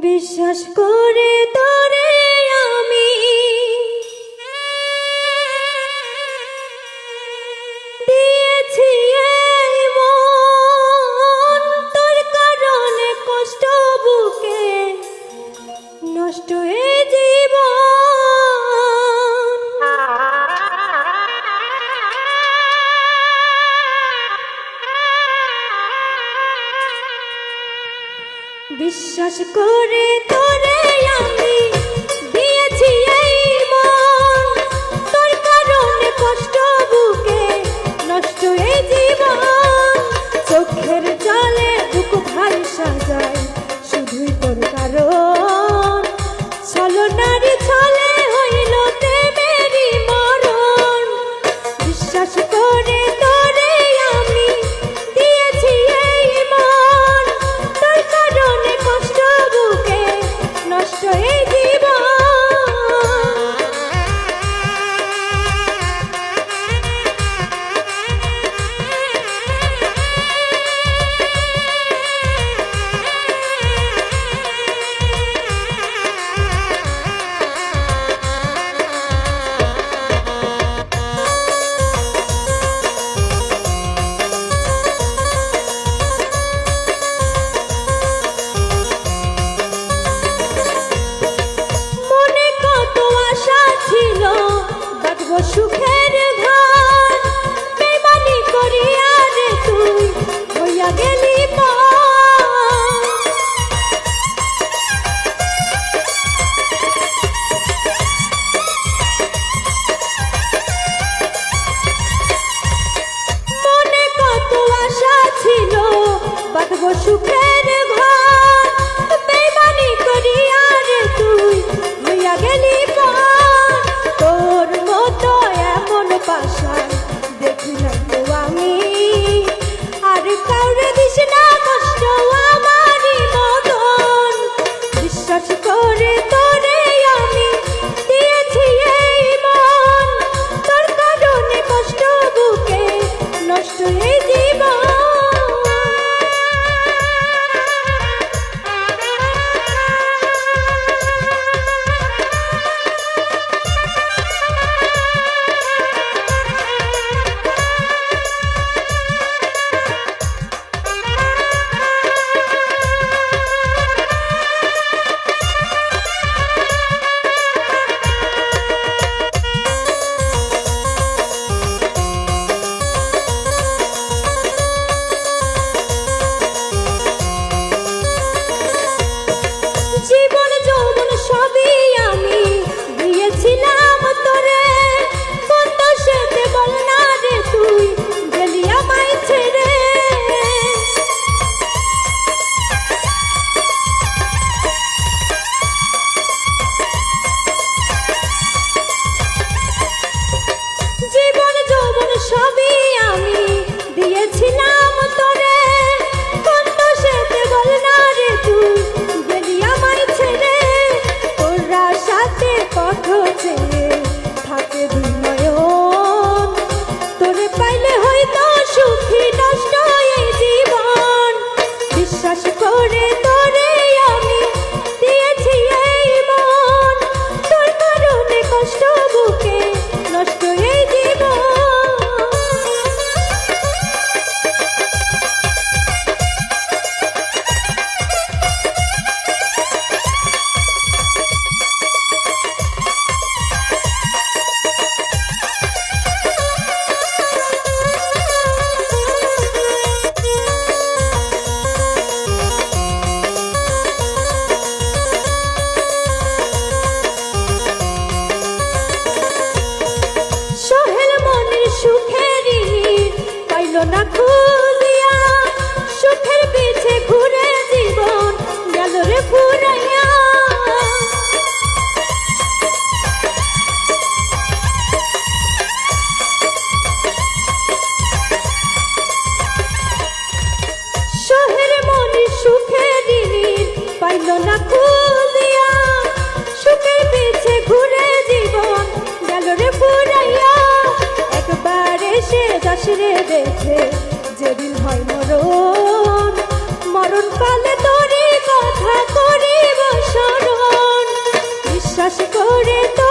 বিশ্বাস করে তোরে আমি দিয়েছি এই মন, তোর কারণে কষ্ট বুকে নষ্ট এ জীবন। বিশ্বাস করে তোরে আমি দিয়েছি এই মন, তোর কারণে কষ্ট বুকে নষ্ট এই জীবন। চোখের জলে বুক ভাষা যায় শুধুই তোর কারণ, ছলনারী ছলে হইল প্রেমেরই মরণ। বিশ্বাস করে তোরে আমি দিয়েছি এই মন, তোর কারণে কষ্ট বুকে নষ্ট এই জীবন। সুখের ঘর বেমানি করিয়া রে তুই হইয়া গেলি মনে কত আশা ছিল বাঁধব সুখের ঘর বেমানি করিয়া রে তুই হইয়া গেলি তোর মতো এমন পাশায় দেখি না তো আমি, আর কাউরে দিস না কষ্ট আমারই মতন। বিশ্বাস করে তোরে আমি দিয়েছি এই মন, তোর কারণে কষ্ট বুকে নষ্ট এই জীবন। জীবন যৌবন সবই আমি দিয়েছিলাম তোরে, কত সেতে বল না রে তুই গেলি আমায় ছেড়ে। জীবন যৌবন সবই আমি দিয়েছিলাম তোরে, কত সেতে বল না রে তুই সাথে পথ চেয়ে থাকে দুই নয়ন, তোরে পাইলে হয়তো সুখী নষ্ট এই জীবন। বিশ্বাস করে তোরে আমি দিয়েছি এই মন, তোর কারণে কষ্ট বুকে নষ্ট এই জীবন। না খুঁজিয়া সুখের পিছে ঘুরে জীবন গেল রে ফুরাইয়া। শহর মনে সুখের পাইল না খুঁজিয়া, সুখের পিছে ঘুরে জীবন গেল রে ফুরাইয়া। একবার এসে যাস রে দেখে যেদিন হয় মরণ, করে তো